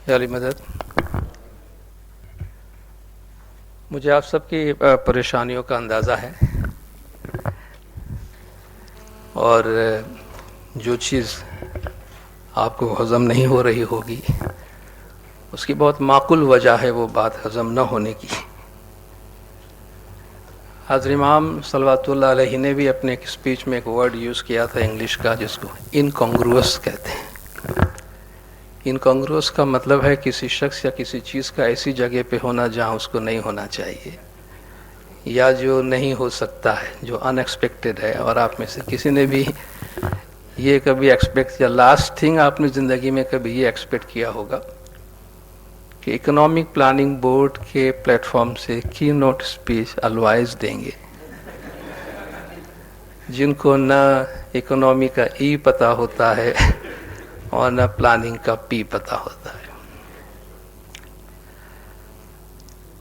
یا علی مدد. مجھے آپ سب کی پریشانیوں کا اندازہ ہے، اور جو چیز آپ کو ہضم نہیں ہو رہی ہوگی اس کی بہت معقول وجہ ہے وہ بات ہضم نہ ہونے کی. حضرت امام صلوات اللہ علیہ نے بھی اپنے ایک اسپیچ میں ایک ورڈ یوز کیا تھا انگلش کا، جس کو انکانگروس کہتے ہیں. انکانگروس کا مطلب ہے کسی شخص یا کسی چیز کا ایسی جگہ پہ ہونا جہاں اس کو نہیں ہونا چاہیے، یا جو نہیں ہو سکتا ہے، جو ان ایکسپیکٹڈ ہے. اور آپ میں سے کسی نے بھی یہ کبھی ایکسپیکٹ کیا، لاسٹ تھنگ آپ نے زندگی میں کبھی یہ ایکسپیکٹ کیا ہوگا کہ اکنامک پلاننگ بورڈ کے پلیٹ فارم سے کی نوٹ اسپیچ الوائز دیں گے، جن کو نہ اکنامی کا ای پتہ ہوتا ہے اور نہ پلاننگ کا پی پتہ ہوتا ہے.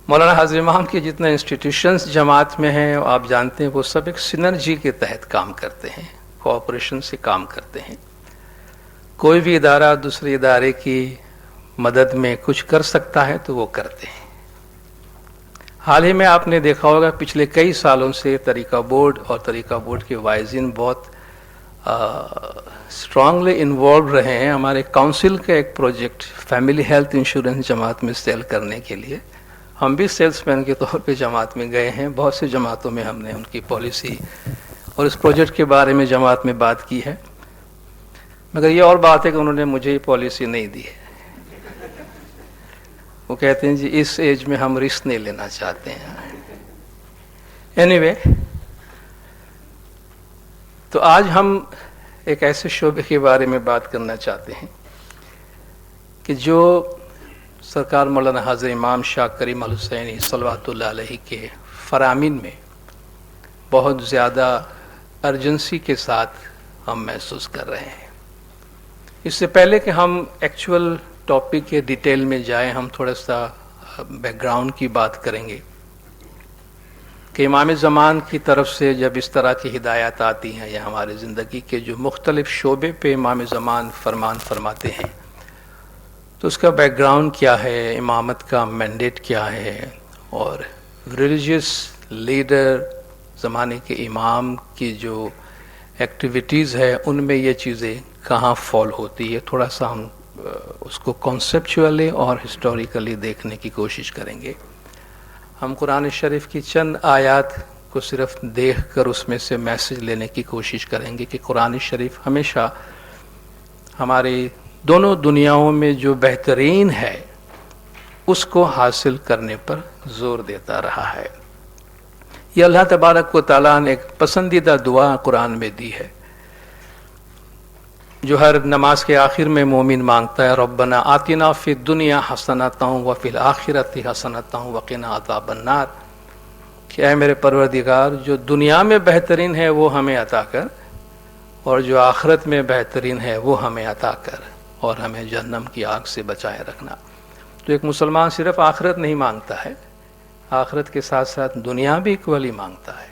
مولانا حضرت امام کے جتنے انسٹیٹیوشنز جماعت میں ہیں آپ جانتے ہیں، وہ سب ایک سینرجی کے تحت کام کرتے ہیں، کوآپریشن سے کام کرتے ہیں. کوئی بھی ادارہ دوسرے ادارے کی مدد میں کچھ کر سکتا ہے تو وہ کرتے ہیں. حال ہی میں آپ نے دیکھا ہوگا پچھلے کئی سالوں سے طریقہ بورڈ اور طریقہ بورڈ کے وائزین بہت اسٹرانگلی انوالو رہے ہیں. ہمارے کونسل کا ایک پروجیکٹ فیملی ہیلتھ انشورنس جماعت میں سیل کرنے کے لیے ہم بھی سیلس مین کے طور پہ جماعت میں گئے ہیں. بہت سی جماعتوں میں ہم نے ان کی پالیسی اور اس پروجیکٹ کے بارے میں جماعت میں بات کی ہے، مگر یہ اور بات ہے کہ انہوں نے مجھے یہ پالیسی نہیں دی ہے. وہ کہتے ہیں جی اس ایج میں ہم رسک نہیں لینا چاہتے ہیں. اینی تو آج ہم ایک ایسے شعبے کے بارے میں بات کرنا چاہتے ہیں کہ جو سرکار مولانا حضرت امام شاہ کریم الحسینی صلوات اللہ علیہ کے فرامین میں بہت زیادہ ارجنسی کے ساتھ ہم محسوس کر رہے ہیں. اس سے پہلے کہ ہم ایکچول ٹاپک کے ڈیٹیل میں جائیں، ہم تھوڑا سا بیک گراؤنڈ کی بات کریں گے کہ امام زمان کی طرف سے جب اس طرح کی ہدایات آتی ہیں یا ہمارے زندگی کے جو مختلف شعبے پہ امام زمان فرمان فرماتے ہیں تو اس کا بیک گراؤنڈ کیا ہے، امامت کا مینڈیٹ کیا ہے، اور ریلیجیس لیڈر زمانے کے امام کی جو ایکٹیویٹیز ہے ان میں یہ چیزیں کہاں فال ہوتی ہے. تھوڑا سا ہم اس کو کانسیپچولی اور ہسٹوریکلی دیکھنے کی کوشش کریں گے. ہم قرآن شریف کی چند آیات کو صرف دیکھ کر اس میں سے میسج لینے کی کوشش کریں گے کہ قرآن شریف ہمیشہ ہماری دونوں دنیاؤں میں جو بہترین ہے اس کو حاصل کرنے پر زور دیتا رہا ہے. یہ اللہ تبارک و تعالیٰ نے ایک پسندیدہ دعا قرآن میں دی ہے جو ہر نماز کے آخر میں مومن مانگتا ہے، ربنا آتنا فی الدنیا حسنۃ وفی الآخرۃ حسنۃ وقنا عذاب النار، کہ اے میرے پروردگار جو دنیا میں بہترین ہے وہ ہمیں عطا کر، اور جو آخرت میں بہترین ہے وہ ہمیں عطا کر، اور ہمیں جہنم کی آگ سے بچائے رکھنا. تو ایک مسلمان صرف آخرت نہیں مانگتا ہے، آخرت کے ساتھ ساتھ دنیا بھی اکولی مانگتا ہے،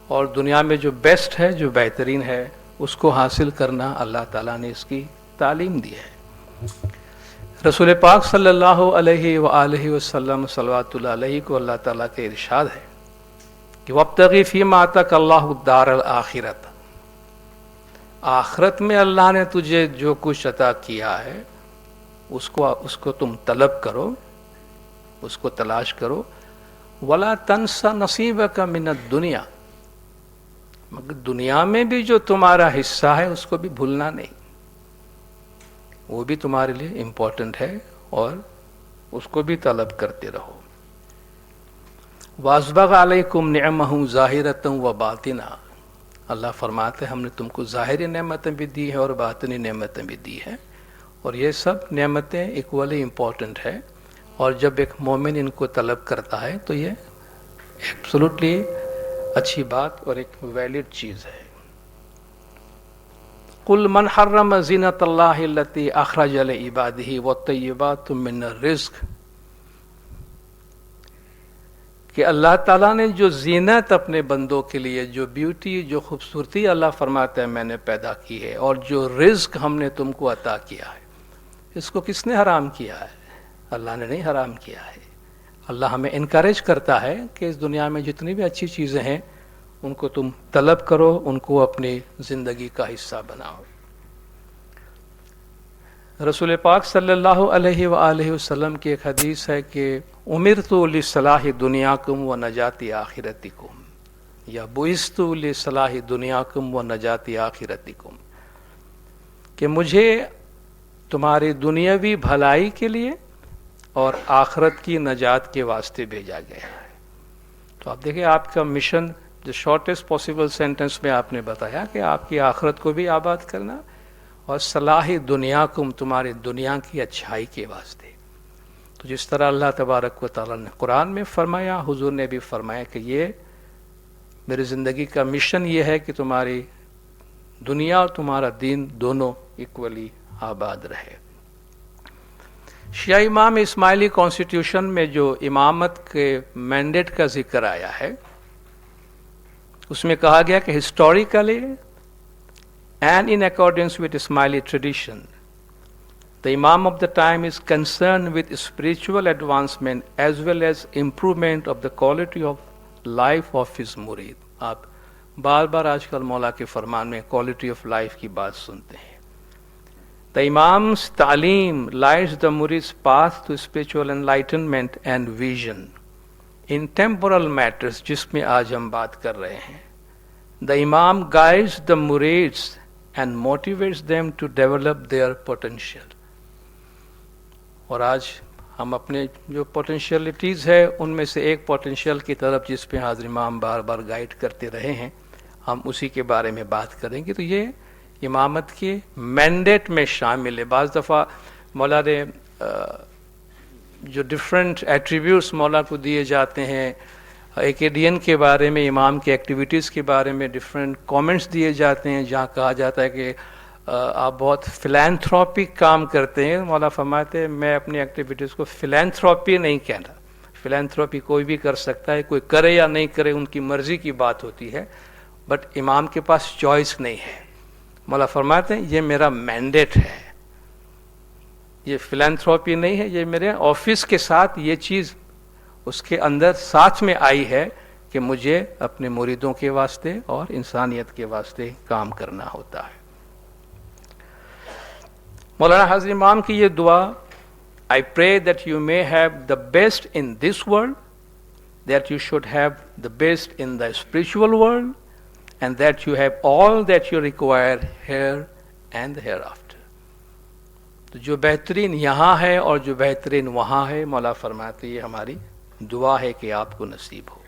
اور دنیا میں جو بیسٹ ہے، جو بہترین ہے، اس کو حاصل کرنا اللہ تعالیٰ نے اس کی تعلیم دی ہے. رسول پاک صلی اللہ علیہ وآلہ وسلم صلوات اللہ علیہ کو اللہ تعالیٰ کے ارشاد ہے کہ وَابْتَغِ فِيمَا آتَاكَ اللَّهُ الدَّارَ الْآخِرَةَ، آخرت میں اللہ نے تجھے جو کچھ عطا کیا ہے اس کو تم طلب کرو، اس کو تلاش کرو. وَلَا تَنْسَ نَصِيبَكَ مِنَ الدُّنْيَا، مگر دنیا میں بھی جو تمہارا حصہ ہے اس کو بھی بھولنا نہیں، وہ بھی تمہارے لیے امپورٹنٹ ہے اور اس کو بھی طلب کرتے رہو. وَأَسْبَغَ عَلَيْكُمْ نِعْمَهُ ظَاهِرَةً وَبَاطِنًا، اللہ فرماتے ہیں ہم نے تم کو ظاہری نعمتیں بھی دی ہیں اور باطنی نعمتیں بھی دی ہیں، اور یہ سب نعمتیں ایکولی امپورٹنٹ ہے، اور جب ایک مومن ان کو طلب کرتا ہے تو یہ ایبسولوٹلی اچھی بات اور ایک ویلڈ چیز ہے. قُلْ مَنْ حَرَّمَ زِینَةَ اللَّهِ الَّتِي أَخْرَجَ لِعِبَادِهِ وَالطَّیِّبَاتُ مِنَ الرِّزْقِ، کہ اللہ تعالیٰ نے جو زینت اپنے بندوں کے لیے، جو بیوٹی، جو خوبصورتی اللہ فرماتا ہے میں نے پیدا کی ہے، اور جو رزق ہم نے تم کو عطا کیا ہے، اس کو کس نے حرام کیا ہے؟ اللہ نے نہیں حرام کیا ہے. اللہ ہمیں انکریج کرتا ہے کہ اس دنیا میں جتنی بھی اچھی چیزیں ہیں ان کو تم طلب کرو، ان کو اپنی زندگی کا حصہ بناؤ. رسول پاک صلی اللہ علیہ وآلہ وسلم کی ایک حدیث ہے کہ امرت لصلاح دنیاکم و نجات آخرتکم، یا بعثت لصلاح دنیاکم و نجات آخرتکم، کہ مجھے تمہاری دنیاوی بھلائی کے لیے اور آخرت کی نجات کے واسطے بھیجا گیا ہے. تو آپ دیکھیں آپ کا مشن جو شارٹیسٹ پاسبل سینٹنس میں آپ نے بتایا کہ آپ کی آخرت کو بھی آباد کرنا اور صلاح دنیاکم، تمہاری دنیا کی اچھائی کے واسطے. تو جس طرح اللہ تبارک و تعالیٰ نے قرآن میں فرمایا، حضور نے بھی فرمایا کہ یہ میری زندگی کا مشن یہ ہے کہ تمہاری دنیا اور تمہارا دین دونوں ایکولی آباد رہے. شیعہ امام اسماعیلی کانسٹیٹیوشن میں جو امامت کے مینڈیٹ کا ذکر آیا ہے اس میں کہا گیا کہ historically and in accordance with Ismaili tradition, the Imam of the time is concerned with spiritual advancement as well as improvement of the quality of life of his murid. آپ بار بار آج کل مولا کے فرمان میں quality of life کی بات سنتے ہیں. The Imam's ta'aleem lights the murid's path to spiritual enlightenment and vision in temporal matters جس میں آج ہم بات کر رہے ہیں. The Imam guides the murids and motivates them to develop their potential. اور آج ہم اپنے جو پوٹینشیلٹیز ہے ان میں سے ایک پوٹینشیل کی طرف جس پہ حاضر امام بار بار گائیڈ کرتے رہے ہیں، ہم اسی کے بارے میں بات کریں گے. تو یہ امامت کے مینڈیٹ میں شامل ہے. بعض دفعہ مولا نے جو ڈفرینٹ ایٹریبیوٹس مولا کو دیے جاتے ہیں، ایک ایڈین کے بارے میں، امام کی ایکٹیویٹیز کے بارے میں ڈفرینٹ کامنٹس دیے جاتے ہیں جہاں کہا جاتا ہے کہ آپ بہت فلینتھروپک کام کرتے ہیں. مولا فرماتے ہیں میں اپنی ایکٹیویٹیز کو فلینتھروپی نہیں کہتا. فلینتھروپی کوئی بھی کر سکتا ہے، کوئی کرے یا نہیں کرے ان کی مرضی کی بات ہوتی ہے، بٹ امام کے پاس چوائس نہیں ہے. مولا فرماتے ہیں یہ میرا مینڈیٹ ہے، یہ فلینتھروپی نہیں ہے، یہ میرے آفس کے ساتھ یہ چیز اس کے اندر ساتھ میں آئی ہے کہ مجھے اپنے مریدوں کے واسطے اور انسانیت کے واسطے کام کرنا ہوتا ہے. مولانا حضرت امام کی یہ دعا، I pray that you may have the best in this world, that you should have the best in the spiritual world, and that you have all that you require here and hereafter. تو جو بہترین یہاں ہے اور جو بہترین وہاں ہے، مولا فرماتے یہ ہماری دعا ہے کہ آپ کو نصیب ہو.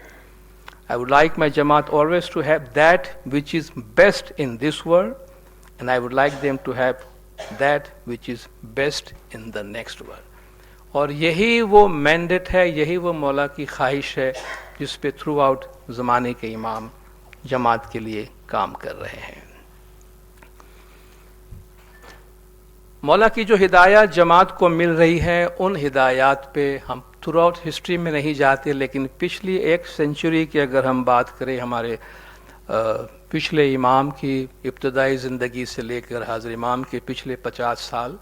I would like my Jamaat always to have that which is best in this world, and I would like them to have that which is best in the next world. اور یہی وہ مینڈیٹ ہے، یہی وہ مولا کی خواہش ہے جس پہ تھرو آؤٹ زمانے کے امام جماعت کے لیے کام کر رہے ہیں. مولا کی جو ہدایات جماعت کو مل رہی ہے ان ہدایات پہ ہم تھرو آؤٹ ہسٹری میں نہیں جاتے، لیکن پچھلی ایک سینچری کی اگر ہم بات کریں ہمارے پچھلے امام کی ابتدائی زندگی سے لے کر حاضر امام کے پچھلے 50 سال،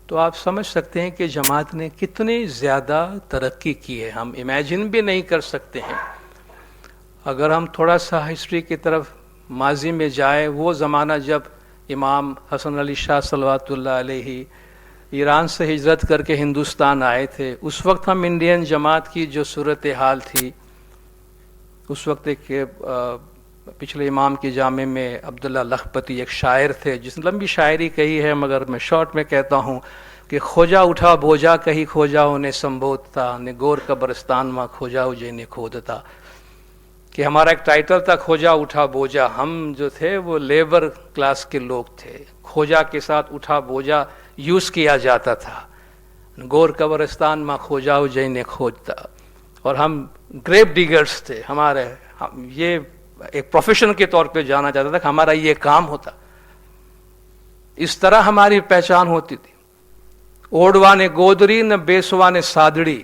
تو آپ سمجھ سکتے ہیں کہ جماعت نے کتنی زیادہ ترقی کی ہے. ہم امیجن بھی نہیں کر سکتے ہیں. اگر ہم تھوڑا سا ہسٹری کی طرف ماضی میں جائیں، وہ زمانہ جب امام حسن علی شاہ صلوات اللہ علیہ ایران سے ہجرت کر کے ہندوستان آئے تھے، اس وقت ہم انڈین جماعت کی جو صورتحال تھی، اس وقت ایک پچھلے امام کی جامع میں عبداللہ لکھپتی ایک شاعر تھے جس نے لمبی شاعری کہی ہے، مگر میں شارٹ میں کہتا ہوں کہ کھوجا اٹھا بوجا کہیں کھوجاؤ نے سمبودتا نے گور قبرستان ماں کھوجاؤ جے نے کھودتا. کہ ہمارا ایک ٹائٹل تھا کھوجا اٹھا بوجا. ہم جو تھے وہ لیبر کلاس کے لوگ تھے. کھوجا کے ساتھ اٹھا بوجا یوز کیا جاتا تھا. گور قبرستان ماں کھوجاؤ جے نے کھوجتا. اور ہم گریپ ڈیگرز تھے. ہمارے یہ ایک پروفیشن کے طور پہ جانا جاتا تھا کہ ہمارا یہ کام ہوتا. اس طرح ہماری پہچان ہوتی تھی. اوڑوا نے گودری نہ بیسوا نے سادڑی،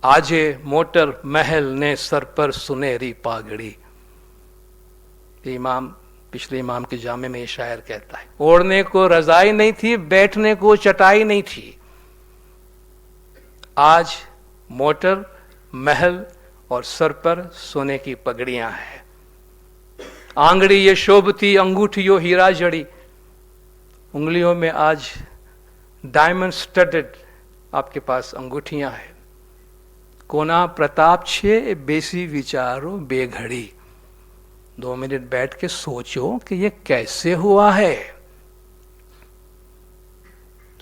آجے موٹر محل نے سر پر سنہری پاگڑی. امام پچھلے امام کے جامع میں یہ شاعر کہتا ہے، اوڑھنے کو رضائی نہیں تھی، بیٹھنے کو چٹائی نہیں تھی، آج موٹر، محل اور سر پر سونے کی پگڑیاں ہیں، آنگڑی یہ شوبھتی، انگوٹھیوں ہیرا جڑی، انگلیوں میں آج ڈائمنڈ سٹڈڈ آپ کے پاس انگوٹھیاں ہیں، کونا پرتاپ چھے بیسی وچارو بے گھڑی، 2 منٹ بیٹھ کے سوچو کہ یہ کیسے ہوا ہے۔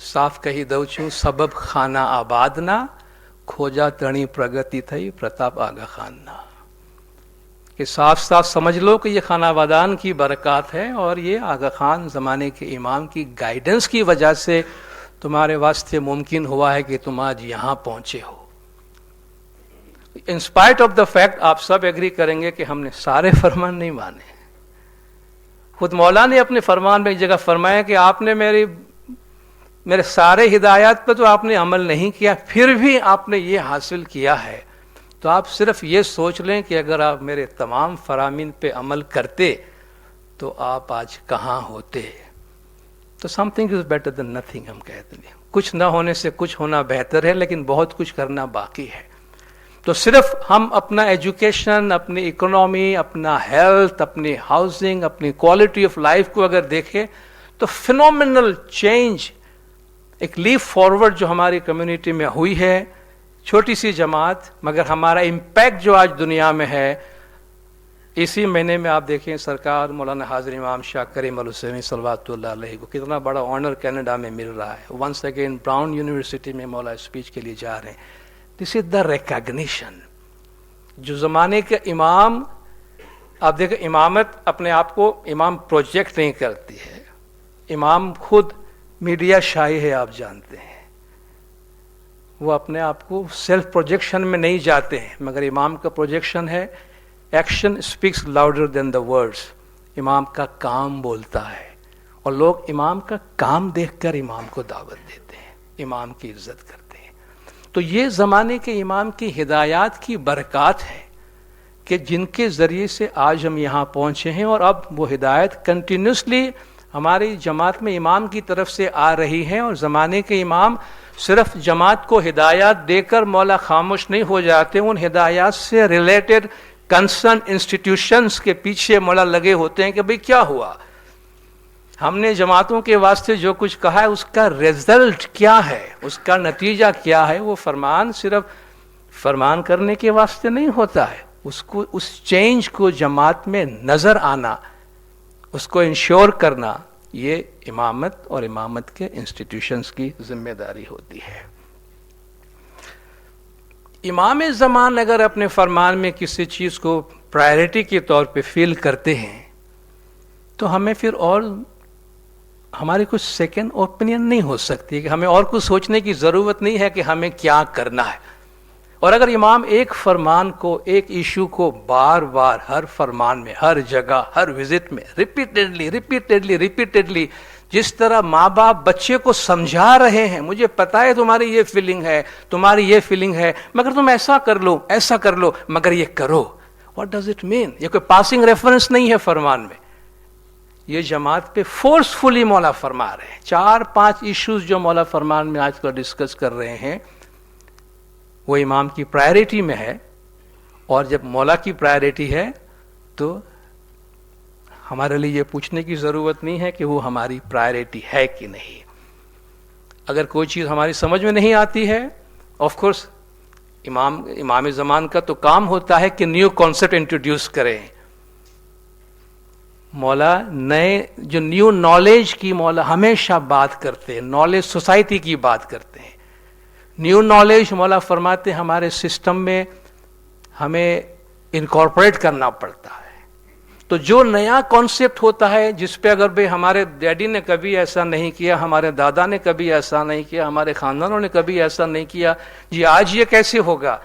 صاف کہی دو چھوں سبب خانہ آباد نہ، کھوجا ترنی پرگتی تھئی پرتاپ آگا خان نہ، کہ صاف صاف سمجھ لو کہ یہ خانہ آبادان کی برکات ہے، اور یہ آغا خان زمانے کے امام کی گائیڈنس کی وجہ سے تمہارے واسطے ممکن ہوا ہے کہ تم آج یہاں پہنچے ہو۔ انسپائٹ آف دا فیکٹ آپ سب ایگری کریں گے کہ ہم نے سارے فرمان نہیں مانے۔ خود مولا نے اپنے فرمان میں ایک جگہ فرمایا کہ آپ نے میرے سارے ہدایات پہ تو آپ نے عمل نہیں کیا، پھر بھی آپ نے یہ حاصل کیا ہے، تو آپ صرف یہ سوچ لیں کہ اگر آپ میرے تمام فرامین پہ عمل کرتے تو آپ آج کہاں ہوتے۔ تو some thing is better than nothing, ہم کہتے ہیں کچھ نہ ہونے سے کچھ ہونا بہتر ہے، لیکن بہت کچھ کرنا باقی ہے۔ تو صرف ہم اپنا ایجوکیشن، اپنی اکنامی، اپنا ہیلتھ، اپنی ہاؤسنگ، اپنی کوالٹی آف لائف کو اگر دیکھیں تو فینومینل چینج، ایک لیپ فارورڈ جو ہماری کمیونٹی میں ہوئی ہے، چھوٹی سی جماعت مگر ہمارا امپیکٹ جو آج دنیا میں ہے۔ اسی مہینے میں آپ دیکھیں سرکار مولانا حاضر امام شاہ کریم الحسینی صلوات اللہ علیہ کو کتنا بڑا آنر کینیڈا میں مل رہا ہے، ونس اگین براؤن یونیورسٹی میں مولا اسپیچ کے لیے جا رہے ہیں۔ دس از دا ریکگنیشن۔ جو زمانے کے امام، آپ دیکھیں امامت اپنے آپ کو امام پروجیکٹ نہیں کرتی ہے، امام خود میڈیا شاہی ہے، آپ جانتے ہیں، وہ اپنے آپ کو سیلف پروجیکشن میں نہیں جاتے ہیں، مگر امام کا پروجیکشن ہے action speaks louder than the words, امام کا کام بولتا ہے، اور لوگ امام کا کام دیکھ کر امام کو دعوت دیتے ہیں، امام کی عزت کرتے ہیں۔ تو یہ زمانے کے امام کی ہدایات کی برکات ہے کہ جن کے ذریعے سے آج ہم یہاں پہنچے ہیں، اور اب وہ ہدایت کنٹینیوسلی ہماری جماعت میں امام کی طرف سے آ رہی ہے، اور زمانے کے امام صرف جماعت کو ہدایات دے کر مولا خاموش نہیں ہو جاتے، ان ہدایات سے ریلیٹڈ کنسرن انسٹیٹیوشنز کے پیچھے مولا لگے ہوتے ہیں کہ بھئی کیا ہوا، ہم نے جماعتوں کے واسطے جو کچھ کہا ہے اس کا ریزلٹ کیا ہے، اس کا نتیجہ کیا ہے۔ وہ فرمان صرف فرمان کرنے کے واسطے نہیں ہوتا ہے، اس چینج کو جماعت میں نظر آنا، اس کو انشور کرنا، یہ امامت اور امامت کے انسٹیٹیوشنز کی ذمہ داری ہوتی ہے۔ امام زمان اگر اپنے فرمان میں کسی چیز کو پرائرٹی کے طور پہ فیل کرتے ہیں تو ہمیں پھر اور ہماری کچھ سیکنڈ اوپینین نہیں ہو سکتی، کہ ہمیں اور کچھ سوچنے کی ضرورت نہیں ہے کہ ہمیں کیا کرنا ہے۔ اور اگر امام ایک فرمان کو، ایک ایشو کو بار بار ہر فرمان میں، ہر جگہ، ہر وزٹ میں ریپیٹیڈلی جس طرح ماں باپ بچے کو سمجھا رہے ہیں، مجھے پتا ہے تمہاری یہ فیلنگ ہے، تمہاری یہ فیلنگ ہے، مگر تم ایسا کر لو، ایسا کر لو، مگر یہ کرو، واٹ ڈز اٹ مین؟ یہ کوئی پاسنگ ریفرنس نہیں ہے فرمان میں، یہ جماعت پہ فورسفلی مولا فرما رہے ہیں۔ 4-5 ایشوز جو مولا فرمان میں آج کل ڈسکس کر رہے ہیں وہ امام کی پرائرٹی میں ہے، اور جب مولا کی پرائرٹی ہے تو ہمارے لیے یہ پوچھنے کی ضرورت نہیں ہے کہ وہ ہماری پرائرٹی ہے کہ نہیں۔ اگر کوئی چیز ہماری سمجھ میں نہیں آتی ہے، آف کورس امام زمان کا تو کام ہوتا ہے کہ نیو کانسیپٹ انٹروڈیوس کریں، مولا نئے جو نیو نالج کی مولا ہمیشہ بات کرتے ہیں، نالج سوسائٹی کی بات کرتے ہیں، نیو نالج مولا فرماتے ہیں ہمارے سسٹم میں ہمیں انکارپوریٹ کرنا پڑتا ہے۔ تو جو نیا کانسیپٹ ہوتا ہے جس پہ اگر بھئی ہمارے ڈیڈی نے کبھی ایسا نہیں کیا، ہمارے دادا نے کبھی ایسا نہیں کیا، ہمارے خاندانوں نے کبھی ایسا نہیں کیا، جی آج یہ کیسے ہوگا؟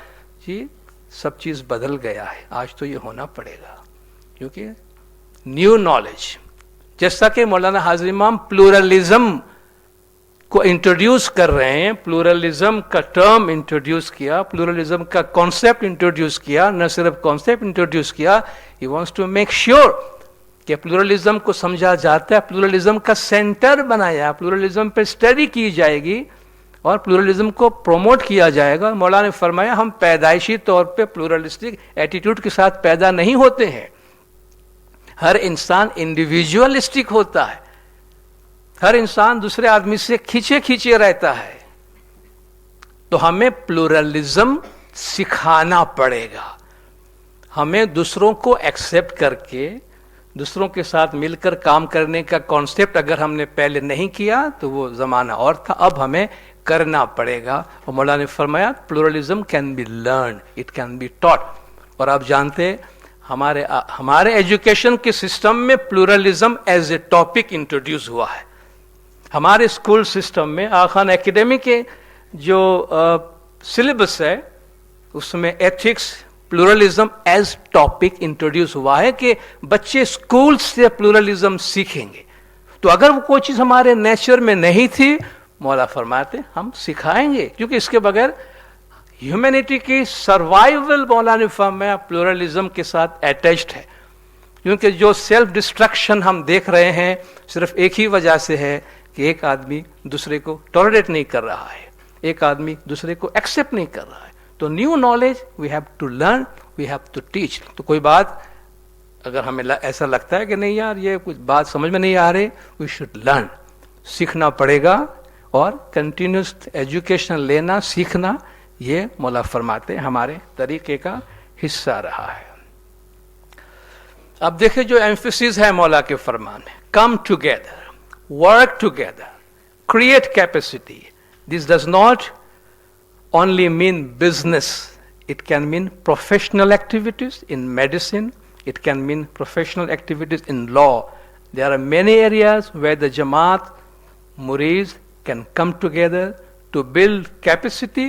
جی سب چیز بدل گیا ہے، آج تو یہ ہونا پڑے گا، کیونکہ نیو نالج، جیسا کہ مولانا حاضر امام پلورلزم کو انٹروڈیوس کر رہے ہیں، پلورلزم کا ٹرم انٹروڈیوس کیا، پلورلزم کا کانسیپٹ انٹروڈیوس کیا، نہ صرف کانسیپٹ انٹروڈیوس کیا، he wants to make sure کہ پلورلزم کو سمجھا جاتا ہے, پلورلزم کا سینٹر بنایا, پلورلزم پہ اسٹڈی کی جائے گی اور پلورلزم کو پروموٹ کیا جائے گا. مولانا نے فرمایا ہم پیدائشی طور پہ پلورلسٹک ایٹیٹیوڈ کے ساتھ پیدا نہیں ہوتے ہیں. ہر انسان انڈیویجولسٹک ہوتا ہے, ہر انسان دوسرے آدمی سے کھینچے رہتا ہے. تو ہمیں پلورلزم سکھانا پڑے گا. ہمیں دوسروں کو ایکسیپٹ کر کے دوسروں کے ساتھ مل کر کام کرنے کا کانسیپٹ اگر ہم نے پہلے نہیں کیا تو وہ زمانہ اور تھا, اب ہمیں کرنا پڑے گا. اور مولانا نے فرمایا pluralism can be learned, it can be taught. اور آپ جانتے ہمارے ایجوکیشن کے سسٹم میں pluralism as a topic introduce ہوا ہے. ہمارے اسکول سسٹم میں آغا خان اکیڈمی کے جو سلیبس ہے اس میں ethics pluralism as topic introduce ہوا ہے کہ بچے اسکول سے پلورلزم سیکھیں گے. تو اگر وہ کوئی چیز ہمارے نیچر میں نہیں تھی, مولا فرماتے ہم سکھائیں گے, کیونکہ اس کے بغیر ہیومینٹی کی سروائیول مولا نے فرمایا پلورلزم کے ساتھ اٹیچڈ ہے. کیونکہ جو سیلف ڈسٹرکشن ہم دیکھ رہے ہیں صرف ایک ہی وجہ سے ہے کہ ایک آدمی دوسرے کو ٹالریٹ نہیں کر رہا ہے, ایک آدمی دوسرے کو ایکسیپٹ نہیں کر رہا ہے. تو new knowledge we have to learn, we have to teach. تو کوئی بات اگر ہمیں ایسا لگتا ہے کہ نہیں یار یہ کچھ بات سمجھ میں نہیں آ رہی, وی شوڈ لرن, سیکھنا پڑے گا. اور کنٹینیوس ایجوکیشن لینا سیکھنا یہ مولا فرماتے ہمارے طریقے کا حصہ رہا ہے. اب دیکھیں جو ایمفیسس ہے مولا کے فرمان میں, come together, work together, create capacity. This does not only mean business. It can mean professional activities in medicine. It can mean professional activities in law. There are many areas where the Jamaat Murids can come together to build capacity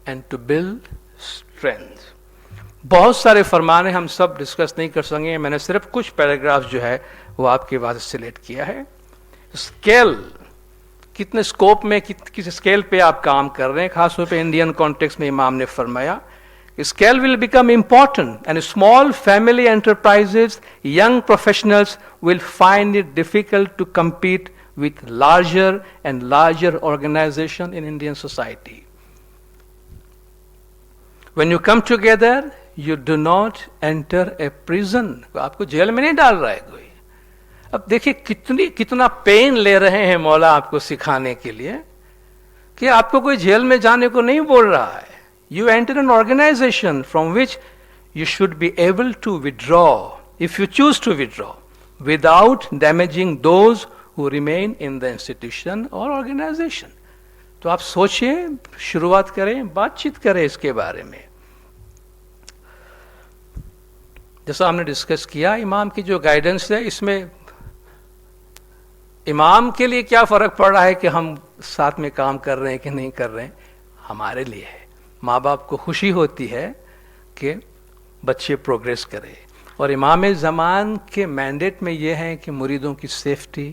and to build strength. بہت سارے فرمان ہیں, ہم سب discuss نہیں کر سکیں گے. میں نے صرف کچھ پیراگراف جو ہے وہ آپ کے واسطے سلیکٹ کیا ہے. اسکیل, کتنے اسکوپ میں کس اسکیل پہ آپ کام کر رہے ہیں, خاص طور پہ انڈین کانٹیکس میں امام نے فرمایا scale will become important and small family enterprises young professionals will find it difficult to compete with larger and larger organisation in Indian society. When you come together you do not enter a prison. آپ کو jail میں نہیں ڈال رہا ہے کوئی. اب دیکھیں کتنا پین لے رہے ہیں مولا آپ کو سکھانے کے لیے کہ آپ کو کوئی جیل میں جانے کو نہیں بول رہا ہے. You enter an organisation from which you should be able to withdraw if you choose to withdraw without damaging those who remain in the institution اور آرگنائزیشن. تو آپ سوچیں, شروعات کریں, بات چیت کریں اس کے بارے میں. جیسا ہم نے ڈسکس کیا امام کی جو گائیڈنس ہے اس میں امام کے لیے کیا فرق پڑ رہا ہے کہ ہم ساتھ میں کام کر رہے ہیں کہ نہیں کر رہے ہیں, ہمارے لیے ہے. ماں باپ کو خوشی ہوتی ہے کہ بچے پروگریس کرے, اور امام زمان کے مینڈیٹ میں یہ ہے کہ مریدوں کی سیفٹی,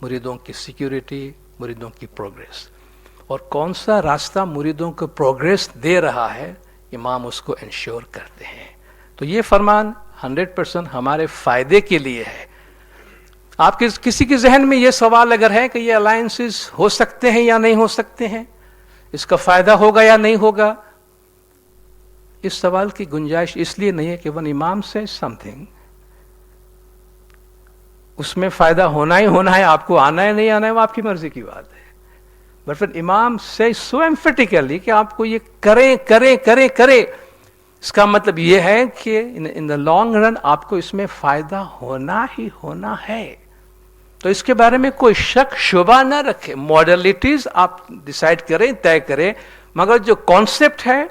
مریدوں کی سیکیورٹی, مریدوں کی پروگریس. اور کون سا راستہ مریدوں کو پروگریس دے رہا ہے امام اس کو انشور کرتے ہیں. تو یہ فرمان 100% ہمارے فائدے کے لیے ہے. آپ کسی کے ذہن میں یہ سوال اگر ہے کہ یہ الائنسز ہو سکتے ہیں یا نہیں ہو سکتے ہیں, اس کا فائدہ ہوگا یا نہیں ہوگا, اس سوال کی گنجائش اس لیے نہیں ہے کہ ون امام سے سم تھنگ, اس میں فائدہ ہونا ہی ہونا ہے, آپ کو آنا ہے نہیں آنا ہے وہ آپ کی مرضی کی بات ہے. بٹ پھر امام سے سو ایمفیٹیکلی کہ آپ کو یہ کریں کریں کریں کریں, اس کا مطلب یہ ہے کہ ان دا لانگ رن آپ کو اس میں فائدہ ہونا ہی ہونا ہے. تو اس کے بارے میں کوئی شک شبہ نہ رکھے. ماڈلٹیز آپ ڈیسائیڈ کریں, طے کریں, مگر جو کانسیپٹ ہے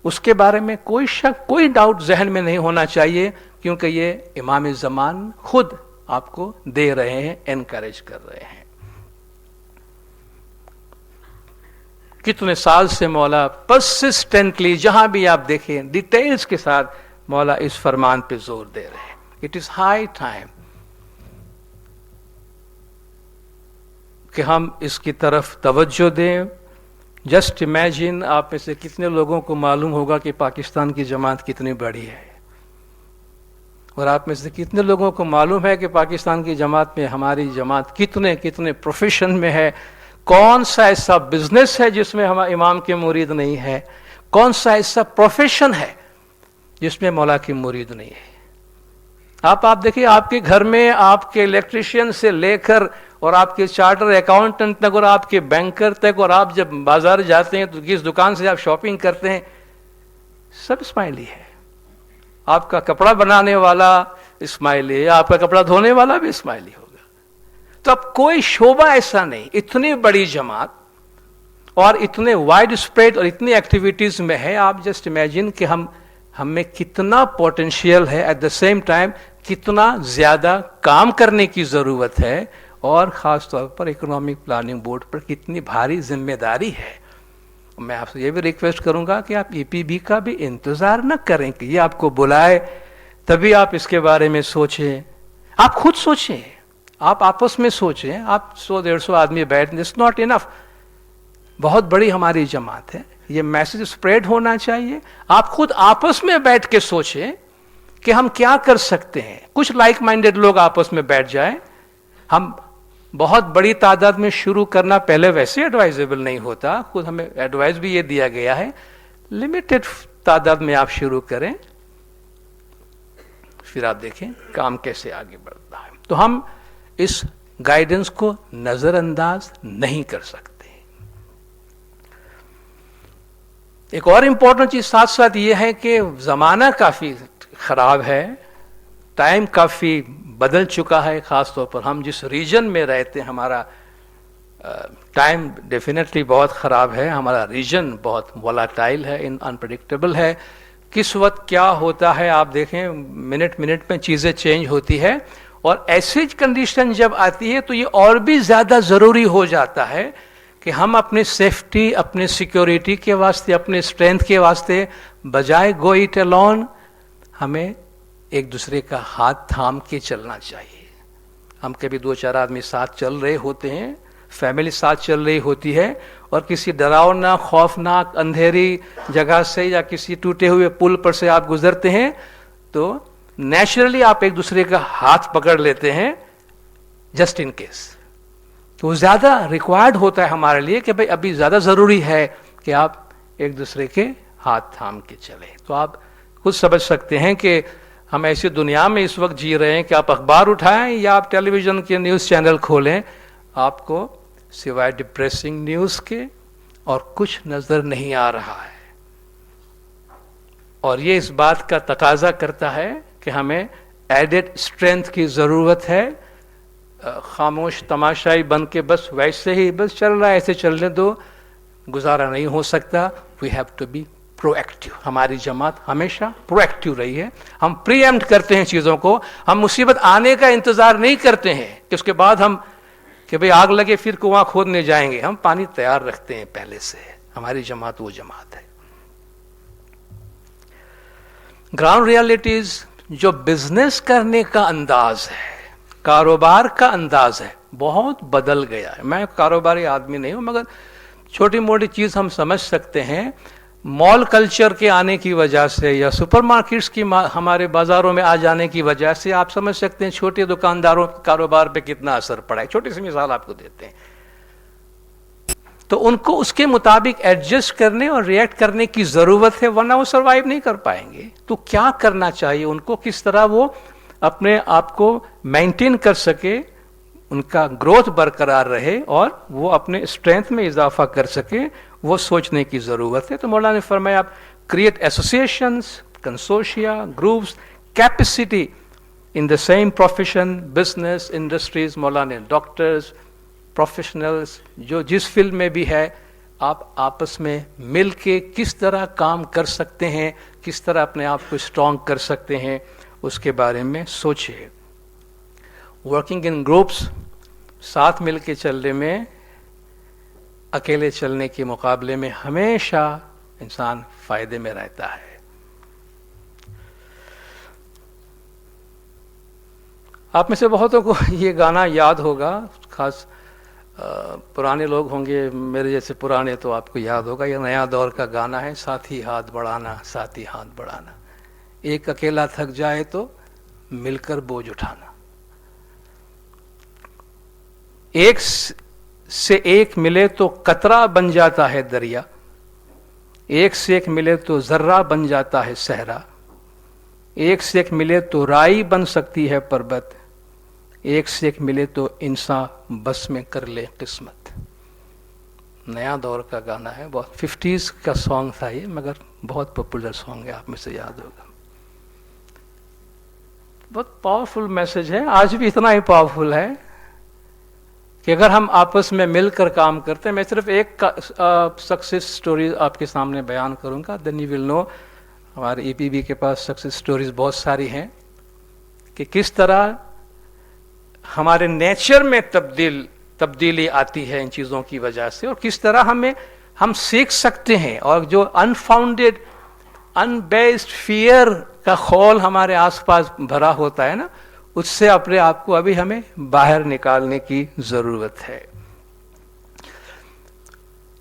اس کے بارے میں کوئی شک, کوئی ڈاؤٹ ذہن میں نہیں ہونا چاہیے, کیونکہ یہ امام زمان خود آپ کو دے رہے ہیں, انکریج کر رہے ہیں. کتنے سال سے مولا پرسسٹنٹلی جہاں بھی آپ دیکھیں ڈیٹیلز کے ساتھ مولا اس فرمان پہ زور دے رہے ہیں. اٹ از ہائی ٹائم کہ ہم اس کی طرف توجہ دیں. جسٹ امیجن, آپ میں سے کتنے لوگوں کو معلوم ہوگا کہ پاکستان کی جماعت کتنی بڑی ہے. اور آپ میں سے کتنے لوگوں کو معلوم ہے کہ پاکستان کی جماعت میں ہماری جماعت کتنے پروفیشن میں ہے؟ کون سا ایسا بزنس ہے جس میں ہمارے امام کے مرید نہیں ہے؟ کون سا ایسا پروفیشن ہے جس میں مولا کی مرید نہیں ہے؟ آپ دیکھیں، آپ کے گھر میں آپ کے الیکٹریشین سے لے کر اور آپ کے چارٹر اکاؤنٹنٹ تک اور آپ کے بینکر تک، اور آپ جب بازار جاتے ہیں تو کس دکان سے آپ شاپنگ کرتے ہیں، سب اسماعیلی ہے۔ آپ کا کپڑا بنانے والا اسماعیلی ہے، آپ کا کپڑا دھونے والا بھی اسماعیلی ہوگا۔ تو اب کوئی شعبہ ایسا نہیں، اتنی بڑی جماعت اور اتنے وائڈ اسپریڈ اور اتنی ایکٹیویٹیز میں ہے۔ آپ جسٹ امیجن کہ ہم میں کتنا پوٹینشیل ہے، ایٹ دا سیم ٹائم کتنا زیادہ کام کرنے کی ضرورت ہے، اور خاص طور پر اکنامک پلاننگ بورڈ پر کتنی بھاری ذمہ داری ہے۔ میں آپ سے یہ بھی ریکویسٹ کروں گا کہ آپ ای پی بی کا بھی انتظار نہ کریں کہ یہ آپ کو بلائے تبھی آپ اس کے بارے میں سوچیں۔ آپ خود سوچیں، آپ آپس میں سوچیں۔ آپ 100-150 آدمی بیٹھ، اٹس ناٹ انف۔ بہت بڑی ہماری جماعت ہے، یہ میسج اسپریڈ ہونا چاہیے۔ آپ خود آپس میں بیٹھ کے سوچیں کہ ہم کیا کر سکتے ہیں۔ کچھ لائک مائنڈیڈ لوگ آپس میں بیٹھ جائیں۔ ہم بہت بڑی تعداد میں شروع کرنا پہلے ویسے ایڈوائزیبل نہیں ہوتا، خود ہمیں ایڈوائز بھی یہ دیا گیا ہے، لمیٹڈ تعداد میں آپ شروع کریں، پھر آپ دیکھیں کام کیسے آگے بڑھتا ہے۔ تو ہم اس گائیڈنس کو نظر انداز نہیں کر سکتے۔ ایک اور امپورٹنٹ چیز ساتھ ساتھ یہ ہے کہ زمانہ کافی خراب ہے، ٹائم کافی بدل چکا ہے۔ خاص طور پر ہم جس ریجن میں رہتے ہیں، ہمارا ٹائم ڈیفینیٹلی بہت خراب ہے۔ ہمارا ریجن بہت وولاتائل ہے، انپریڈکٹیبل ہے۔ کس وقت کیا ہوتا ہے آپ دیکھیں، منٹ میں چیزیں چینج ہوتی ہے، اور ایسی کنڈیشن جب آتی ہے تو یہ اور بھی زیادہ ضروری ہو جاتا ہے کہ ہم اپنی سیفٹی، اپنے سیکیورٹی کے واسطے، اپنے اسٹرینتھ کے واسطے بجائے گو اٹ الون، ہمیں ایک دوسرے کا ہاتھ تھام کے چلنا چاہیے۔ ہم کبھی 2-4 آدمی ساتھ چل رہے ہوتے ہیں، فیملی ساتھ چل رہی ہوتی ہے، اور کسی ڈراؤنا، خوفناک، اندھیری جگہ سے یا کسی ٹوٹے ہوئے پل پر سے آپ گزرتے ہیں تو نیچرلی آپ ایک دوسرے کا ہاتھ پکڑ لیتے ہیں، جسٹ ان کیس۔ تو وہ زیادہ ریکوائرڈ ہوتا ہے ہمارے لیے کہ بھئی ابھی زیادہ ضروری ہے کہ آپ ایک دوسرے کے ہاتھ تھام کے چلیں۔ تو آپ خود سمجھ سکتے ہیں کہ ہم ایسی دنیا میں اس وقت جی رہے ہیں کہ آپ اخبار اٹھائیں یا آپ ٹیلی ویژن کے نیوز چینل کھولیں، آپ کو سوائے ڈپریسنگ نیوز کے اور کچھ نظر نہیں آ رہا ہے۔ اور یہ اس بات کا تقاضا کرتا ہے کہ ہمیں ایڈڈ اسٹرینتھ کی ضرورت ہے۔ خاموش تماشائی بن کے بس ویسے ہی بس چل رہا ہے، ایسے چلنے دو، گزارا نہیں ہو سکتا۔ We have to be proactive. ہماری جماعت ہمیشہ پرو ایکٹیو رہی ہے۔ ہم پری ایمپٹ کرتے ہیں چیزوں کو، ہم مصیبت آنے کا انتظار نہیں کرتے ہیں کہ اس کے بعد ہم کہ بھئی آگ لگے پھر کنواں کھودنے جائیں گے۔ ہم پانی تیار رکھتے ہیں پہلے سے۔ ہماری جماعت وہ جماعت ہے۔ گراؤنڈ ریالٹیز جو بزنس کرنے کا انداز ہے، کاروبار کا انداز ہے، بہت بدل گیا ہے۔ میں کاروباری آدمی نہیں ہوں، مگر چھوٹی موٹی چیز ہم سمجھ سکتے ہیں۔ مال کلچر کے آنے کی وجہ سے یا سپر مارکیٹس کی ہمارے بازاروں میں آ جانے کی وجہ سے آپ سمجھ سکتے ہیں چھوٹے دکانداروں کے کاروبار پہ کتنا اثر پڑا ہے۔ چھوٹی سی مثال آپ کو دیتے ہیں، تو ان کو اس کے مطابق ایڈجسٹ کرنے اور ریئیکٹ کرنے کی ضرورت ہے، ورنہ وہ سروائیو نہیں کر پائیں گے۔ تو کیا کرنا چاہیے ان کو، کس طرح وہ اپنے آپ کو مینٹین کر سکے، ان کا گروتھ برقرار رہے اور وہ اپنے اسٹرینتھ میں اضافہ کر سکے، وہ سوچنے کی ضرورت ہے۔ تو مولانا نے فرمایا آپ create associations, consortia, groups, capacity in the same profession, business, industries. مولانا ڈاکٹرز، پروفیشنلز جو جس فیلڈ میں بھی ہے، آپ آپس میں مل کے کس طرح کام کر سکتے ہیں، کس طرح اپنے آپ کو اسٹرانگ کر سکتے ہیں، اس کے بارے میں سوچیں۔ ورکنگ ان گروپس، ساتھ مل کے چلنے میں اکیلے چلنے کے مقابلے میں ہمیشہ انسان فائدے میں رہتا ہے۔ آپ میں سے بہتوں کو یہ گانا یاد ہوگا، خاص پرانے لوگ ہوں گے میرے جیسے پرانے تو آپ کو یاد ہوگا۔ یہ نیا دور کا گانا ہے، ساتھی ہاتھ بڑھانا، ساتھی ہاتھ بڑھانا۔ ایک اکیلا تھک جائے تو مل کر بوجھ اٹھانا. ایک سے ایک ملے تو قطرہ بن جاتا ہے دریا, ایک سے ایک ملے تو ذرہ بن جاتا ہے صحرا, ایک سے ایک ملے تو رائی بن سکتی ہے پربت, ایک سے ایک ملے تو انسان بس میں کر لے قسمت. نیا دور کا گانا ہے, بہت 50s کا سانگ تھا یہ, مگر بہت پاپولر سانگ ہے, آپ میں سے یاد ہوگا. بہت پاورفل میسج ہے, آج بھی اتنا ہی پاورفل ہے کہ اگر ہم آپس میں مل کر کام کرتے ہیں. میں صرف ایک سکسیس سٹوری آپ کے سامنے بیان کروں گا, دین یو ول نو. ہمارے ای پی بی کے پاس سکسیس سٹوریز بہت ساری ہیں کہ کس طرح ہمارے نیچر میں تبدیلی آتی ہے ان چیزوں کی وجہ سے, اور کس طرح ہم سیکھ سکتے ہیں. اور جو انفاؤنڈیڈ ان بیسڈ فیئر کا خول ہمارے آس پاس بھرا ہوتا ہے نا, اس سے اپنے آپ کو ابھی ہمیں باہر نکالنے کی ضرورت ہے.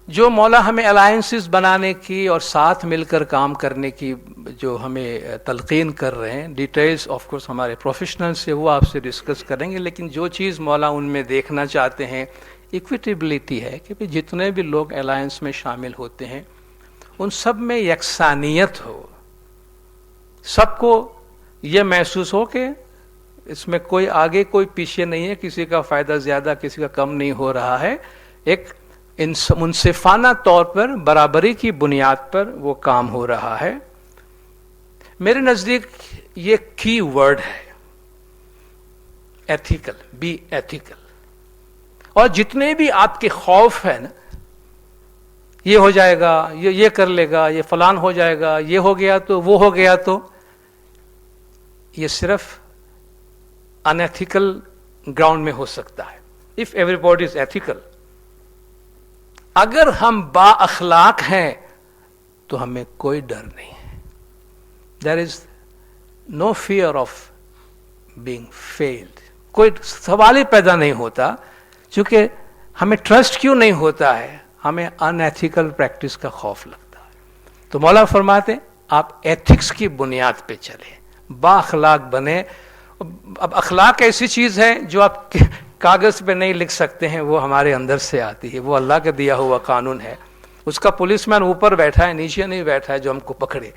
جو مولا ہمیں الائنسز بنانے کی اور ساتھ مل کر کام کرنے کی جو ہمیں تلقین کر رہے ہیں, ڈیٹیلز آف کورس ہمارے پروفیشنل سے وہ آپ سے ڈسکس کریں گے, لیکن جو چیز مولا ان میں دیکھنا چاہتے ہیں ایکویٹیبلٹی ہے کہ جتنے بھی لوگ الائنس میں شامل ہوتے ہیں ان سب میں یکسانیت ہو, سب کو یہ محسوس ہو کہ اس میں کوئی آگے کوئی پیچھے نہیں ہے, کسی کا فائدہ زیادہ کسی کا کم نہیں ہو رہا ہے. ایک منصفانہ طور پر برابری کی بنیاد پر وہ کام ہو رہا ہے. میرے نزدیک یہ کی ورڈ ہے, ایتھیکل, بی ایتھیکل. اور جتنے بھی آپ کے خوف ہیں نا, یہ ہو جائے گا, یہ کر لے گا, یہ فلان ہو جائے گا, یہ ہو گیا تو وہ ہو گیا تو, یہ صرف انیتھیکل گراؤنڈ میں ہو سکتا ہے. If every body is ethical, اگر ہم با اخلاق ہیں تو ہمیں کوئی ڈر نہیں ہے. دیر از نو فیئر آف بینگ فیلڈ, کوئی سوال ہی پیدا نہیں ہوتا. چونکہ ہمیں ٹرسٹ کیوں نہیں ہوتا ہے, ہمیں ان ایتھیکل پریکٹس کا خوف لگتا ہے. تو مولا فرماتے آپ ایتھکس کی بنیاد پہ چلیں, با اخلاق بنے. اب اخلاق ایسی چیز ہے جو آپ کاغذ پہ نہیں لکھ سکتے ہیں, وہ ہمارے اندر سے آتی ہے, وہ اللہ کا دیا ہوا قانون ہے. اس کا پولیس مین اوپر بیٹھا ہے, نیچے نہیں بیٹھا ہے جو ہم کو پکڑے,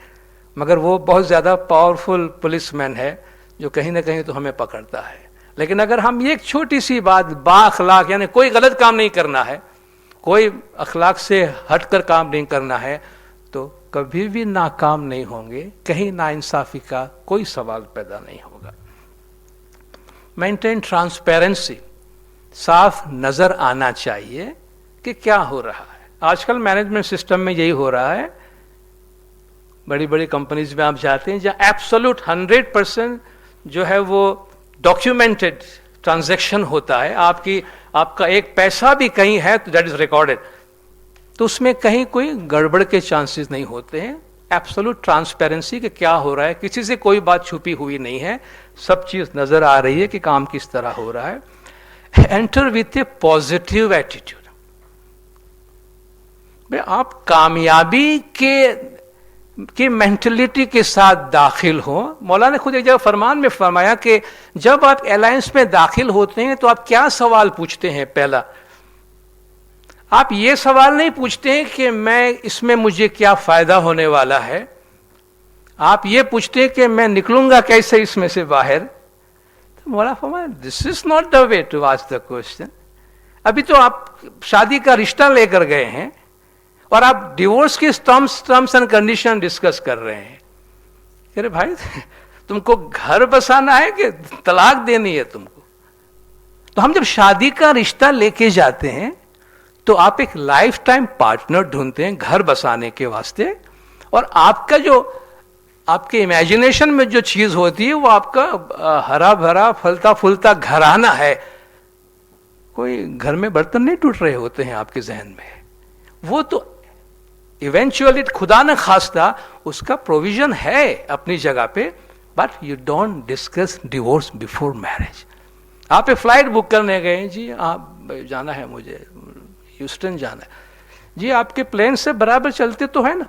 مگر وہ بہت زیادہ پاورفل پولیس مین ہے جو کہیں نہ کہیں تو ہمیں پکڑتا ہے. لیکن اگر ہم یہ ایک چھوٹی سی بات با اخلاق, یعنی کوئی غلط کام نہیں کرنا ہے, کوئی اخلاق سے ہٹ کر کام نہیں کرنا ہے, تو کبھی بھی ناکام نہیں ہوں گے, کہیں ناانصافی کا کوئی سوال پیدا نہیں ہوگا. مینٹین ٹرانسپیرنسی, صاف نظر آنا چاہیے کہ کیا ہو رہا ہے. آج کل مینجمنٹ سسٹم میں یہی ہو رہا ہے, بڑی بڑی کمپنیز میں آپ جاتے ہیں جہاں ایبسولوٹ 100% جو ہے وہ ڈاکیومنٹڈ ٹرانزیکشن ہوتا ہے. آپ کا ایک پیسہ بھی کہیں ہے تو دیٹ از ریکارڈڈ, تو اس میں کہیں کوئی گڑبڑ کے چانسز نہیں ہوتے ہیں. ایبسولوٹ ٹرانسپیرنسی کہ کیا ہو رہا ہے, کسی سے کوئی بات چھپی ہوئی نہیں ہے, سب چیز نظر آ رہی ہے کہ کام کس طرح ہو رہا ہے. Enter with a positive attitude. آپ کامیابی کی مینٹلٹی کے ساتھ داخل ہوں. مولا نے خود ایک جگہ فرمان میں فرمایا کہ جب آپ الائنس میں داخل ہوتے ہیں تو آپ کیا سوال پوچھتے ہیں. پہلا آپ یہ سوال نہیں پوچھتے ہیں کہ میں اس میں مجھے کیا فائدہ ہونے والا ہے, آپ یہ پوچھتے ہیں کہ میں نکلوں گا کیسے اس میں سے باہر. تو مولا فرمایا this is not the way to ask the question. ابھی تو آپ شادی کا رشتہ لے کر گئے ہیں اور آپ ڈیورس کی ٹرمز اینڈ کنڈیشن ڈسکس کر رہے ہیں. ارے بھائی تم کو گھر بسانا ہے کہ طلاق دینی ہے تم کو. تو ہم جب شادی کا رشتہ لے کے جاتے ہیں تو آپ ایک لائف ٹائم پارٹنر ڈھونڈتے ہیں گھر بسانے کے واسطے, اور آپ کا جو آپ کے امیجنیشن میں جو چیز ہوتی ہے وہ آپ کا ہرا بھرا پھلتا پھولتا گھرانہ ہے. کوئی گھر میں برتن نہیں ٹوٹ رہے ہوتے ہیں آپ کے ذہن میں. وہ تو ایونچولی خدا نہ خواستہ اس کا پروویژن ہے اپنی جگہ پہ, but you don't discuss divorce before marriage. آپ ایک فلائٹ بک کرنے گئے, جی آپ جانا ہے مجھے ہیوسٹن جانا ہے, جی آپ کے پلین سے برابر چلتے تو ہے نا,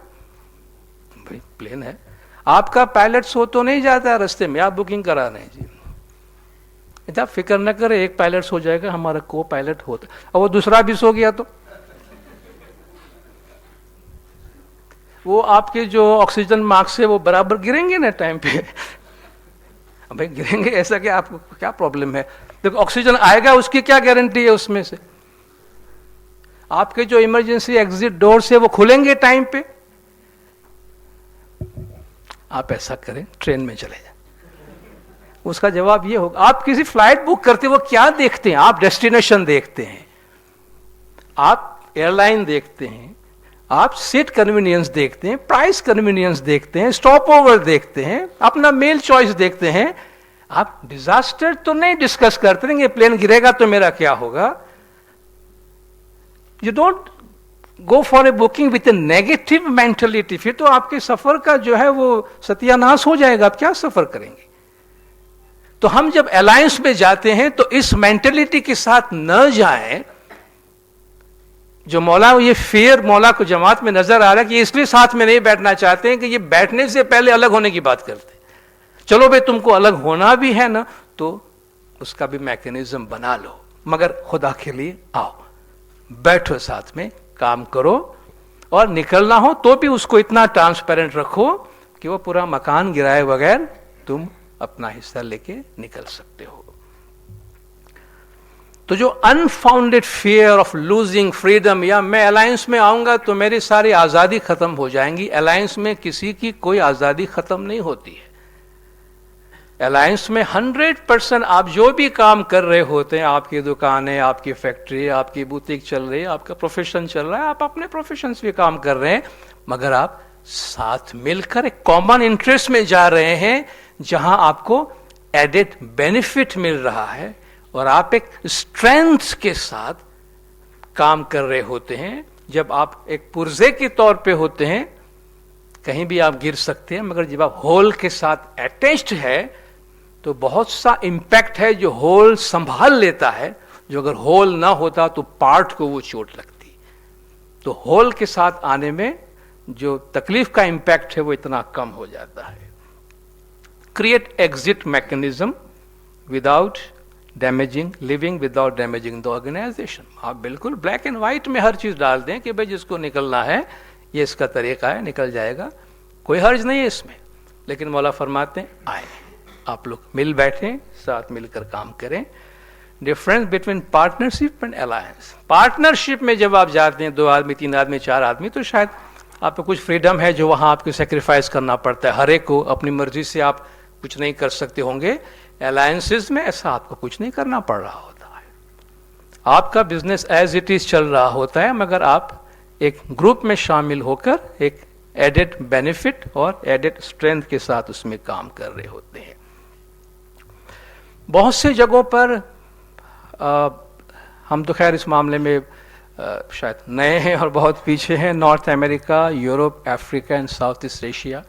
بھائی پلین ہے. آپ کا پائلٹ سو تو نہیں جاتا ہے رستے میں، آپ بکنگ کرا رہے ہیں جی. آپ فکر نہ کریں، ایک پائلٹ سو جائے گا، ہمارا کو پائلٹ ہوتا، اور وہ دوسرا بھی سو گیا تو وہ آپ کے جو آکسیجن مارکس ہے وہ برابر گریں گے نا ٹائم پہ. بھائی گریں گے، ایسا کہ آپ کو کیا پرابلم ہے؟ دیکھو آکسیجن آئے گا، اس کی کیا گارنٹی ہے اس میں سے؟ آپ کے جو ایمرجنسی ایگزٹ ڈورس ہے وہ کھلیں گے ٹائم پہ؟ آپ ایسا کریں، ٹرین میں چلے جائیں. اس کا جواب یہ ہوگا، آپ کسی فلائٹ بک کرتے وہ کیا دیکھتے ہیں؟ آپ ڈیسٹینیشن دیکھتے ہیں، آپ ایئر لائن دیکھتے ہیں، آپ سیٹ کنوینئنس دیکھتے ہیں، پرائس کنوینئنس دیکھتے ہیں، اسٹاپ اوور دیکھتے ہیں، اپنا میل چوائس دیکھتے ہیں. آپ ڈیزاسٹر تو نہیں ڈسکس کرتے ہیں کہ پلین گرے گا تو میرا کیا ہوگا. You don't go for a booking with a negative mentality. پھر تو آپ کے سفر کا جو ہے وہ ستیہ ناش ہو جائے گا، آپ کیا سفر کریں گے. تو ہم جب الائنس میں جاتے ہیں تو اس مینٹلٹی کے ساتھ نہ جائیں. جو مولا یہ فیئر مولا کو جماعت میں نظر آ رہا ہے کہ یہ اس لیے ساتھ میں نہیں بیٹھنا چاہتے ہیں کہ یہ بیٹھنے سے پہلے الگ ہونے کی بات کرتے ہیں. چلو بھائی تم کو الگ ہونا بھی ہے نا تو اس کا بھی میکینزم بنا لو، مگر خدا کے لیے آؤ، بیٹھو ساتھ میں کام کرو، اور نکلنا ہو تو بھی اس کو اتنا ٹرانسپیرنٹ رکھو کہ وہ پورا مکان گرائے بغیر تم اپنا حصہ لے کے نکل سکتے ہو. تو جو unfounded fear of losing freedom, یا میں الائنس میں آؤں گا تو میری ساری آزادی ختم ہو جائیں گی. الائنس میں کسی کی کوئی آزادی ختم نہیں ہوتی ہے. الائنس میں 100% آپ جو بھی کام کر رہے ہوتے ہیں، آپ کی دکان ہے، آپ کی فیکٹری، آپ کی بوتیک چل رہی ہے، آپ کا پروفیشن چل رہا ہے، آپ اپنے پروفیشن سے بھی کام کر رہے ہیں، مگر آپ ساتھ مل کر ایک کامن انٹرسٹ میں جا رہے ہیں جہاں آپ کو ایڈڈ بینیفٹ مل رہا ہے، اور آپ ایک اسٹرینتھ کے ساتھ کام کر رہے ہوتے ہیں. جب آپ ایک پرزے کے طور پہ ہوتے ہیں کہیں بھی آپ گر سکتے ہیں، مگر جب آپ ہول کے ساتھ اٹیچڈ ہے تو بہت سا امپیکٹ ہے جو ہول سنبھال لیتا ہے، جو اگر ہول نہ ہوتا تو پارٹ کو وہ چوٹ لگتی. تو ہول کے ساتھ آنے میں جو تکلیف کا امپیکٹ ہے وہ اتنا کم ہو جاتا ہے. Create exit mechanism without damaging leaving without damaging the organisation. آپ بالکل بلیک اینڈ وائٹ میں ہر چیز ڈال دیں کہ بھائی جس کو نکلنا ہے یہ اس کا طریقہ ہے، نکل جائے گا، کوئی حرج نہیں ہے اس میں. لیکن مولا فرماتے ہیں آئیں آپ لوگ مل بیٹھیں، ساتھ مل کر کام کریں. Difference between partnership and alliance. Partnership میں جب آپ جاتے ہیں 2 آدمی 3 آدمی 4 آدمی تو شاید آپ کو کچھ فریڈم ہے جو وہاں آپ کو سیکریفائز کرنا پڑتا ہے، ہر ایک کو اپنی مرضی سے آپ کچھ نہیں کر سکتے ہوں گے. الائنسز میں ایسا آپ کو کچھ نہیں کرنا پڑ رہا ہوتا ہے، آپ کا بزنس ایز اٹ از چل رہا ہوتا ہے، مگر آپ ایک گروپ میں شامل ہو کر ایک ایڈڈ بینیفٹ اور ایڈڈ اسٹرینتھ کے ساتھ اس میں کام کر رہے ہوتے ہیں. بہت سے جگہوں پر ہم تو خیر اس معاملے میں شاید نئے ہیں اور بہت پیچھے ہیں. North America, Europe, Africa and South East Asia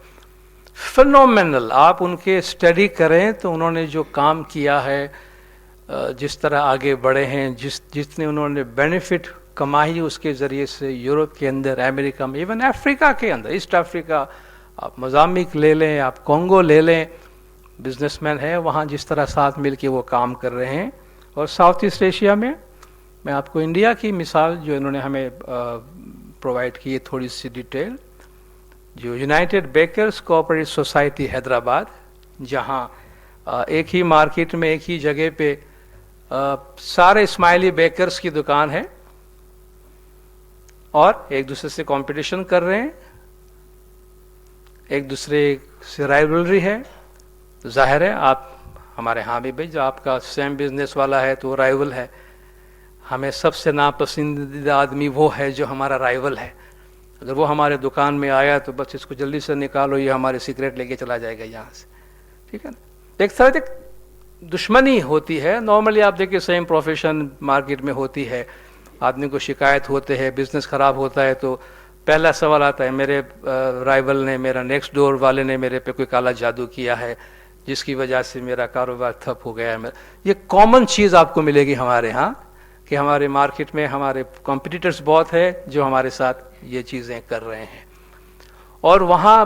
phenomenal. آپ ان کے اسٹڈی کریں تو انہوں نے جو کام کیا ہے، جس طرح آگے بڑھے ہیں، جتنے انہوں نے بینیفٹ کمائی اس کے ذریعے سے یورپ کے اندر، امریکہ میں، ایون افریقہ کے اندر، ایسٹ افریقہ، آپ مزامبک لے لیں، آپ کونگو لے لیں، بزنس مین ہے وہاں جس طرح ساتھ مل کے وہ کام کر رہے ہیں. اور ساؤتھ ایسٹ ایشیا میں آپ کو انڈیا کی مثال جو انہوں نے ہمیں پرووائڈ کی ہے تھوڑی سی ڈیٹیل، جو United Bakers Cooperative Society Hyderabad, جہاں ایک ہی مارکیٹ میں ایک ہی جگہ پہ سارے اسماعیلی بیکرز کی دکان ہے اور ایک دوسرے سے کمپٹیشن کر رہے ہیں، ایک دوسرے سے رائیولری ہے. ظاہر ہے آپ ہمارے ہاں بھی بھائی جو آپ کا سیم بزنس والا ہے تو وہ رائیول ہے. ہمیں سب سے ناپسندیدہ آدمی وہ ہے جو ہمارا رائیول ہے. اگر وہ ہمارے دکان میں آیا تو بس اس کو جلدی سے نکالو، یہ ہمارے سیکریٹ لے کے چلا جائے گا یہاں سے. ٹھیک ہے نا، ایک طرح ایک دشمنی ہوتی ہے. نارملی آپ دیکھیں سیم پروفیشن مارکیٹ میں ہوتی ہے، آدمی کو شکایت ہوتے ہیں، بزنس خراب ہوتا ہے تو پہلا سوال آتا ہے میرے رائیول نے، میرا نیکسٹ ڈور والے نے میرے پہ کوئی کالا جادو کیا ہے جس کی وجہ سے میرا کاروبار ٹھپ ہو گیا ہے. یہ کامن چیز آپ کو ملے گی ہمارے ہاں کہ ہمارے مارکیٹ میں ہمارے کمپٹیٹرز بہت ہے جو ہمارے ساتھ یہ چیزیں کر رہے ہیں. اور وہاں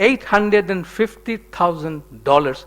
$850,000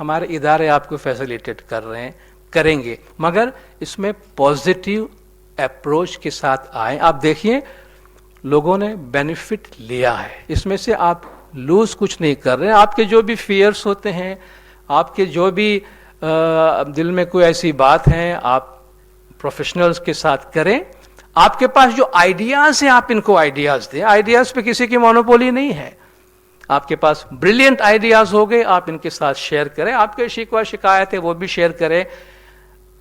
ہمارے ادارے آپ کو فیسیلیٹیٹ کر رہے ہیں، کریں گے، مگر اس میں پازیٹیو اپروچ کے ساتھ آئیں. آپ دیکھیے لوگوں نے بینیفٹ لیا ہے، اس میں سے آپ لوز کچھ نہیں کر رہے ہیں. آپ کے جو بھی فیئرس ہوتے ہیں، آپ کے جو بھی دل میں کوئی ایسی بات ہیں، آپ پروفیشنلز کے ساتھ کریں. آپ کے پاس جو آئیڈیاز ہیں آپ ان کو آئیڈیاز دیں. آئیڈیاز پہ کسی کی مونوپولی نہیں ہے. آپ کے پاس بریلینٹ آئیڈیاز ہو گئے، آپ ان کے ساتھ شیئر کریں. آپ کے شکوہ شکایت ہے وہ بھی شیئر کریں.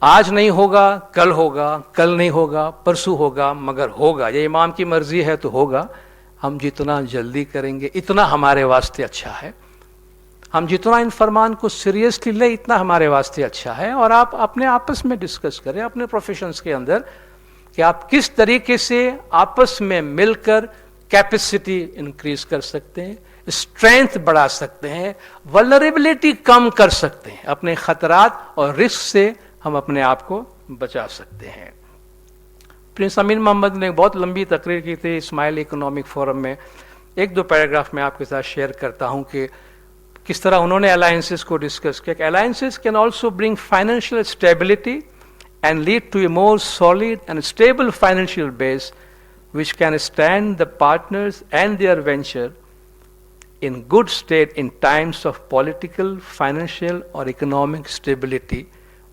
آج نہیں ہوگا، کل نہیں ہوگا، پرسوں ہوگا، مگر ہوگا. یہ امام کی مرضی ہے تو ہوگا. ہم جتنا جلدی کریں گے اتنا ہمارے واسطے اچھا ہے. ہم جتنا ان فرمان کو سیریسلی لیں اتنا ہمارے واسطے اچھا ہے. اور آپ اپنے آپس میں ڈسکس کریں اپنے پروفیشنز کے اندر کہ آپ کس طریقے سے آپس میں مل کر کیپیسٹی انکریز کر سکتے ہیں، اسٹرینتھ بڑھا سکتے ہیں، ولنریبلٹی کم کر سکتے ہیں. اپنے خطرات اور رسک سے ہم اپنے آپ کو بچا سکتے ہیں. پرنس امین محمد نے بہت لمبی تقریر کی تھی اسماعیل اکنامک فورم میں. ایک دو پیراگراف میں آپ کے ساتھ شیئر کرتا ہوں کہ کس طرح انہوں نے الائنسز کو ڈسکس کیا. کہ alliances can also bring financial stability and lead to a more solid and stable financial base which can stand the partners and their venture in good state in times of political, financial اور economic stability.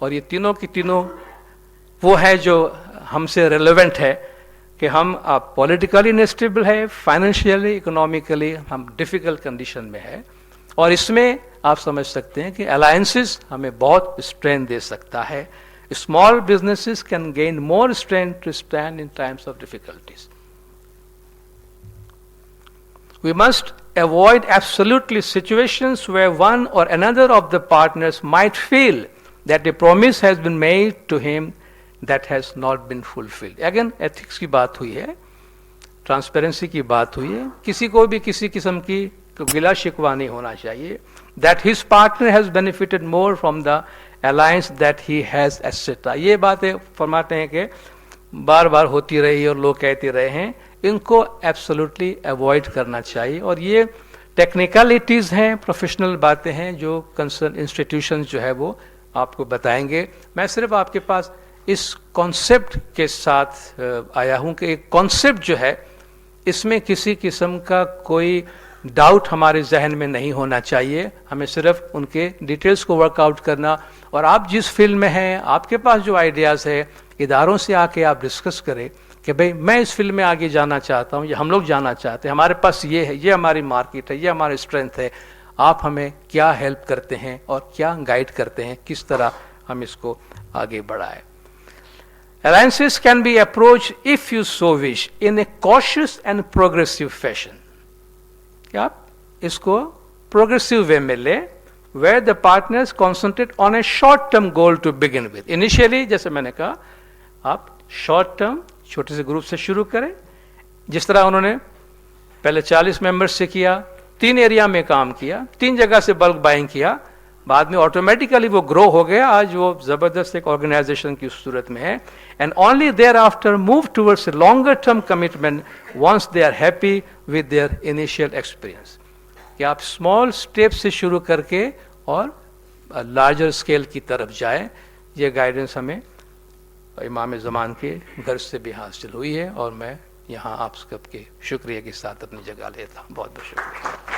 اور یہ تینوں کی تینوں وہ ہے جو ہم سے ریلیونٹ ہے کہ ہم آپ پولیٹیکلی انسٹیبل ہے، فائنینشیلی، اکنامکلی ہم ڈیفیکلٹ کنڈیشن میں ہے. اور اس میں آپ سمجھ سکتے ہیں کہ الائنسز ہمیں بہت اسٹرینتھ دے سکتا ہے. Small businesses can gain more strength to stand in times of difficulties. We must avoid absolutely situations where one or another of the partners might feel that a promise has been made to him that has not been fulfilled. Again, ethics کی بات ہوئی ہے، transparency کی بات ہوئی ہے. کسی کو بھی کسی قسم کی گلا شکوہ نہیں ہونا چاہیے. That his partner has benefited more from the alliance that he has etc. یہ باتیں فرماتے ہیں کہ بار بار ہوتی رہی اور لوگ کہتے رہے ہیں، ان کو ایبسولوٹلی ایوائڈ کرنا چاہیے. اور یہ ٹیکنیکلٹیز ہیں، پروفیشنل باتیں ہیں جو کنسرن انسٹیٹیوشنز جو ہے وہ آپ کو بتائیں گے. میں صرف آپ کے پاس اس کانسیپٹ کے ساتھ آیا ہوں کہ ایک کانسیپٹ جو ہے اس میں کسی قسم کا کوئی ڈاؤٹ ہمارے ذہن میں نہیں ہونا چاہیے. ہمیں صرف ان کے ڈیٹیلز کو ورک آؤٹ کرنا، اور آپ جس فیلڈ میں ہیں، آپ کے پاس جو آئیڈیاز ہے، اداروں سے آ کے آپ ڈسکس کریں کہ بھئی میں اس فیلڈ میں آگے جانا چاہتا ہوں، یا ہم لوگ جانا چاہتے ہیں، ہمارے پاس یہ ہے، یہ ہماری مارکیٹ ہے، یہ ہماری اسٹرینتھ ہے. آپ ہمیں کیا ہیلپ کرتے ہیں اور کیا گائیڈ کرتے ہیں، کس طرح ہم اس کو آگے بڑھائیں. Alliances can be approached if you so wish in a cautious and progressive fashion. کہ آپ اس کو پروگریسو وے میں لیں where the partners concentrate on a short term goal to begin with. Initially جیسے میں نے کہا آپ شارٹ ٹرم چھوٹے سے گروپ سے شروع کریں، جس طرح انہوں نے پہلے 40 ممبرس سے کیا، 3 ایریا میں کام کیا، 3 جگہ سے بلک بائنگ کیا، بعد میں آٹومیٹیکلی وہ گرو ہو گیا. آج وہ زبردست ایک آرگنائزیشن کی صورت میں ہے. And only thereafter move towards a longer term commitment once they are happy with their initial experience. کہ آپ اسمال اسٹیپ سے شروع کر کے اور لارجر اسکیل کی طرف جائیں. یہ گائیڈنس ہمیں امام زمان کے گھر سے بھی حاصل ہوئی ہے، اور میں یہاں آپ سب کے شکریہ کے ساتھ اپنی جگہ لیتا ہوں. بہت بہت شکریہ.